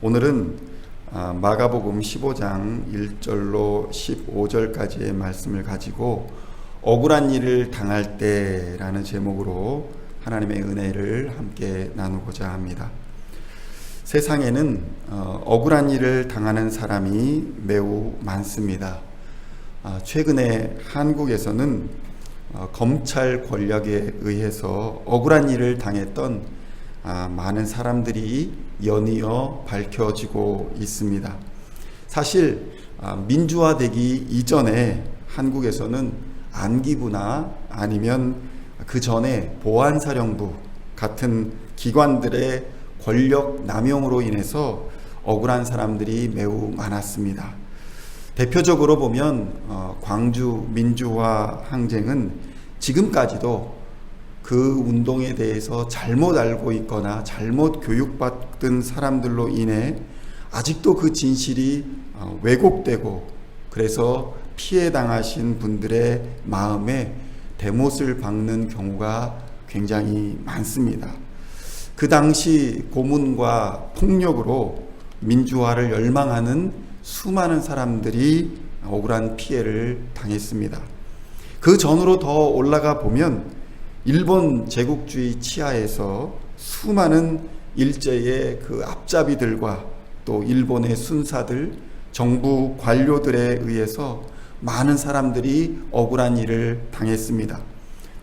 오늘은 마가복음 15장 1절로 15절까지의 말씀을 가지고 억울한 일을 당할 때라는 제목으로 하나님의 은혜를 함께 나누고자 합니다. 세상에는 억울한 일을 당하는 사람이 매우 많습니다. 최근에 한국에서는 검찰 권력에 의해서 억울한 일을 당했던 많은 사람들이 연이어 밝혀지고 있습니다. 사실 민주화되기 이전에 한국에서는 안기부나 아니면 그 전에 보안사령부 같은 기관들의 권력 남용으로 인해서 억울한 사람들이 매우 많았습니다. 대표적으로 보면 광주 민주화 항쟁은 지금까지도 그 운동에 대해서 잘못 알고 있거나 잘못 교육받은 사람들로 인해 아직도 그 진실이 왜곡되고 그래서 피해 당하신 분들의 마음에 대못을 박는 경우가 굉장히 많습니다. 그 당시 고문과 폭력으로 민주화를 열망하는 수많은 사람들이 억울한 피해를 당했습니다. 그 전으로 더 올라가 보면 일본 제국주의 치하에서 수많은 일제의 그 앞잡이들과 또 일본의 순사들, 정부 관료들에 의해서 많은 사람들이 억울한 일을 당했습니다.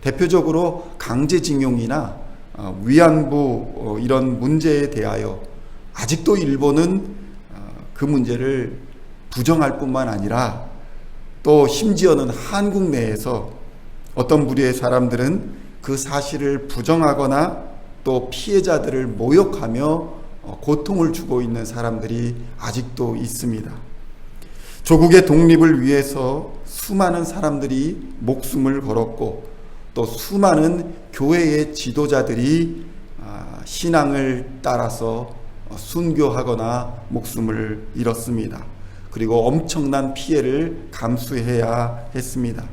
대표적으로 강제징용이나 위안부 이런 문제에 대하여 아직도 일본은 그 문제를 부정할 뿐만 아니라 또 심지어는 한국 내에서 어떤 부류의 사람들은 그 사실을 부정하거나 또 피해자들을 모욕하며 고통을 주고 있는 사람들이 아직도 있습니다. 조국의 독립을 위해서 수많은 사람들이 목숨을 걸었고 또 수많은 교회의 지도자들이 신앙을 따라서 순교하거나 목숨을 잃었습니다. 그리고 엄청난 피해를 감수해야 했습니다.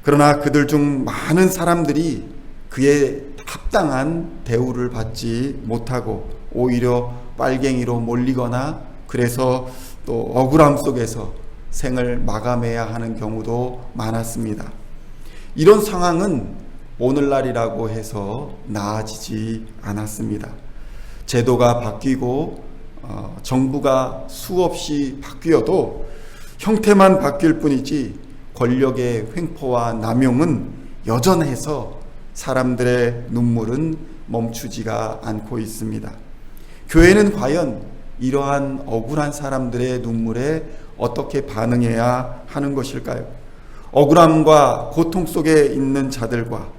그러나 그들 중 많은 사람들이 그에 합당한 대우를 받지 못하고 오히려 빨갱이로 몰리거나 그래서 또 억울함 속에서 생을 마감해야 하는 경우도 많았습니다. 이런 상황은 오늘날이라고 해서 나아지지 않았습니다. 제도가 바뀌고 정부가 수없이 바뀌어도 형태만 바뀔 뿐이지 권력의 횡포와 남용은 여전해서 사람들의 눈물은 멈추지가 않고 있습니다. 교회는 과연 이러한 억울한 사람들의 눈물에 어떻게 반응해야 하는 것일까요? 억울함과 고통 속에 있는 자들과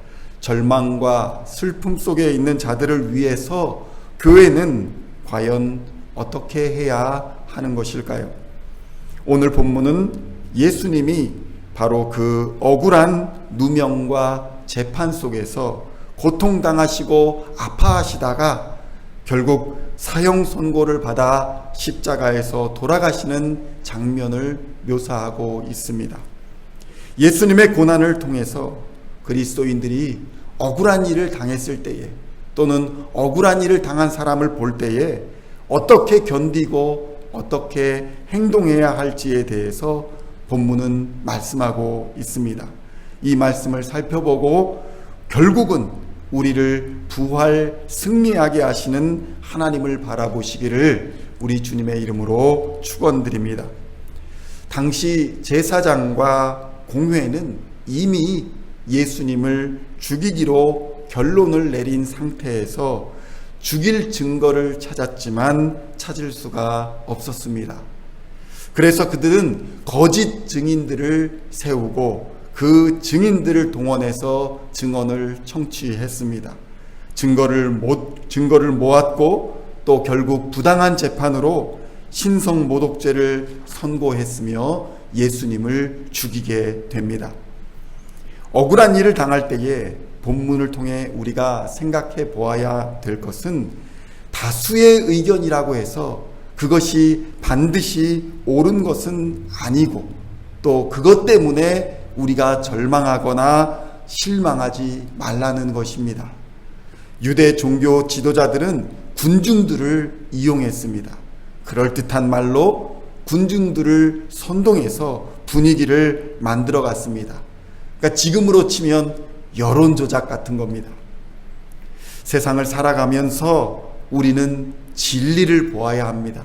절망과 슬픔 속에 있는 자들을 위해서 교회는 과연 어떻게 해야 하는 것일까요? 오늘 본문은 예수님이 바로 그 억울한 누명과 재판 속에서 고통당하시고 아파하시다가 결국 사형 선고를 받아 십자가에서 돌아가시는 장면을 묘사하고 있습니다. 예수님의 고난을 통해서 그리스도인들이 억울한 일을 당했을 때에 또는 억울한 일을 당한 사람을 볼 때에 어떻게 견디고 어떻게 행동해야 할지에 대해서 본문은 말씀하고 있습니다. 이 말씀을 살펴보고 결국은 우리를 부활 승리하게 하시는 하나님을 바라보시기를 우리 주님의 이름으로 축원드립니다. 당시 제사장과 공회는 이미 예수님을 죽이기로 결론을 내린 상태에서 죽일 증거를 찾았지만 찾을 수가 없었습니다. 그래서 그들은 거짓 증인들을 세우고 그 증인들을 동원해서 증언을 청취했습니다. 증거를 모았고 또 결국 부당한 재판으로 신성모독죄를 선고했으며 예수님을 죽이게 됩니다. 억울한 일을 당할 때에 본문을 통해 우리가 생각해 보아야 될 것은 다수의 의견이라고 해서 그것이 반드시 옳은 것은 아니고 또 그것 때문에 우리가 절망하거나 실망하지 말라는 것입니다. 유대 종교 지도자들은 군중들을 이용했습니다. 그럴듯한 말로 군중들을 선동해서 분위기를 만들어 갔습니다. 그러니까 지금으로 치면 여론 조작 같은 겁니다. 세상을 살아가면서 우리는 진리를 보아야 합니다.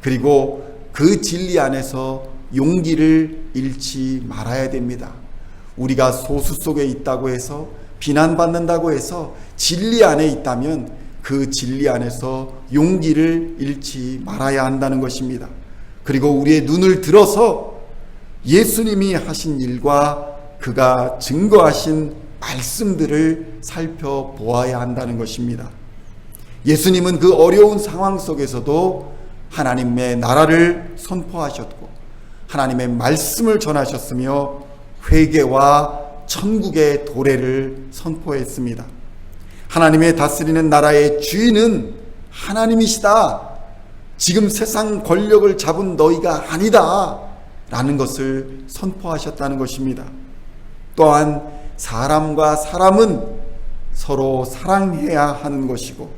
그리고 그 진리 안에서 용기를 잃지 말아야 됩니다. 우리가 소수 속에 있다고 해서, 비난받는다고 해서 진리 안에 있다면 그 진리 안에서 용기를 잃지 말아야 한다는 것입니다. 그리고 우리의 눈을 들어서 예수님이 하신 일과 그가 증거하신 말씀들을 살펴보아야 한다는 것입니다. 예수님은 그 어려운 상황 속에서도 하나님의 나라를 선포하셨고 하나님의 말씀을 전하셨으며 회개와 천국의 도래를 선포했습니다. 하나님의 다스리는 나라의 주인은 하나님이시다. 지금 세상 권력을 잡은 너희가 아니다. 라는 것을 선포하셨다는 것입니다. 또한 사람과 사람은 서로 사랑해야 하는 것이고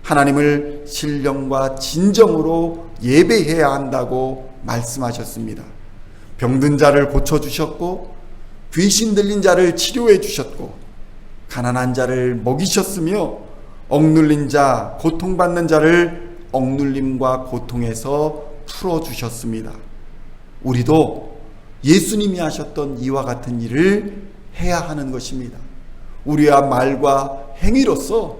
하나님을 신령과 진정으로 예배해야 한다고 말씀하셨습니다. 병든 자를 고쳐주셨고 귀신 들린 자를 치료해 주셨고 가난한 자를 먹이셨으며 억눌린 자, 고통받는 자를 억눌림과 고통에서 풀어주셨습니다. 우리도 예수님이 하셨던 이와 같은 일을 해야 하는 것입니다. 우리와 말과 행위로서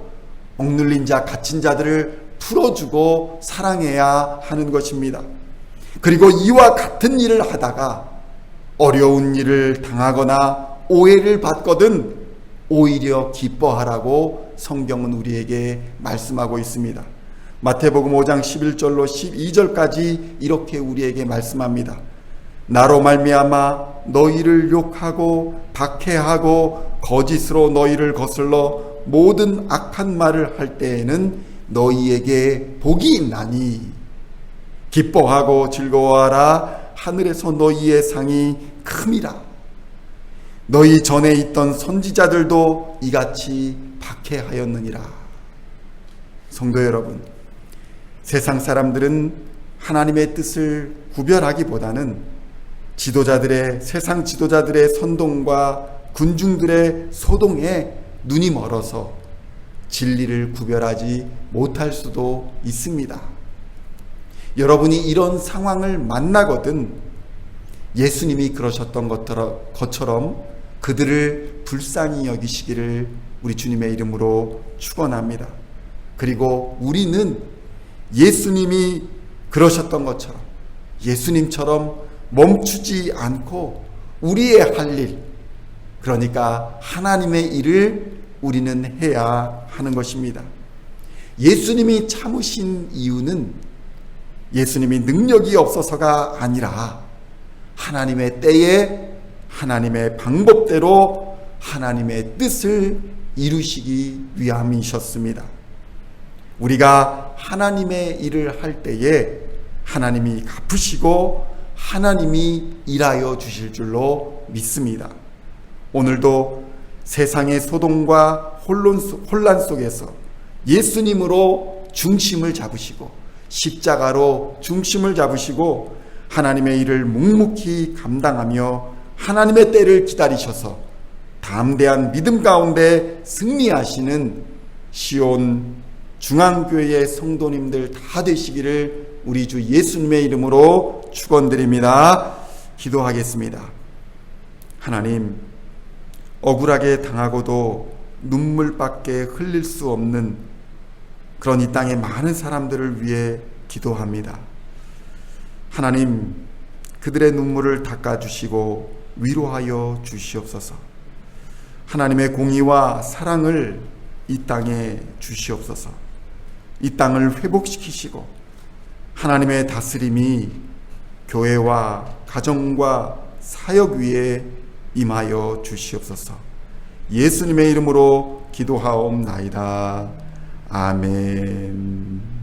억눌린 자, 갇힌 자들을 풀어주고 사랑해야 하는 것입니다. 그리고 이와 같은 일을 하다가 어려운 일을 당하거나 오해를 받거든 오히려 기뻐하라고 성경은 우리에게 말씀하고 있습니다. 마태복음 5장 11절로 12절까지 이렇게 우리에게 말씀합니다. 나로 말미암아 너희를 욕하고 박해하고 거짓으로 너희를 거슬러 모든 악한 말을 할 때에는 너희에게 복이 있나니 기뻐하고 즐거워하라. 하늘에서 너희의 상이 큼이라. 너희 전에 있던 선지자들도 이같이 박해하였느니라. 성도 여러분, 세상 사람들은 하나님의 뜻을 구별하기보다는 세상 지도자들의 선동과 군중들의 소동에 눈이 멀어서 진리를 구별하지 못할 수도 있습니다. 여러분이 이런 상황을 만나거든 예수님이 그러셨던 것처럼 그들을 불쌍히 여기시기를 우리 주님의 이름으로 축원합니다. 그리고 우리는 예수님이 그러셨던 것처럼 예수님처럼 멈추지 않고 우리의 할 일, 그러니까 하나님의 일을 우리는 해야 하는 것입니다. 예수님이 참으신 이유는 예수님이 능력이 없어서가 아니라 하나님의 때에 하나님의 방법대로 하나님의 뜻을 이루시기 위함이셨습니다. 우리가 하나님의 일을 할 때에 하나님이 갚으시고 하나님이 일하여 주실 줄로 믿습니다. 오늘도 세상의 소동과 혼란 속에서 예수님으로 중심을 잡으시고 십자가로 중심을 잡으시고 하나님의 일을 묵묵히 감당하며 하나님의 때를 기다리셔서 담대한 믿음 가운데 승리하시는 시온 중앙교회의 성도님들 다 되시기를 우리 주 예수님의 이름으로 축원드립니다. 기도하겠습니다. 하나님, 억울하게 당하고도 눈물밖에 흘릴 수 없는 그런 이 땅의 많은 사람들을 위해 기도합니다. 하나님, 그들의 눈물을 닦아주시고 위로하여 주시옵소서. 하나님의 공의와 사랑을 이 땅에 주시옵소서. 이 땅을 회복시키시고 하나님의 다스림이 교회와 가정과 사역 위에 임하여 주시옵소서. 예수님의 이름으로 기도하옵나이다. 아멘.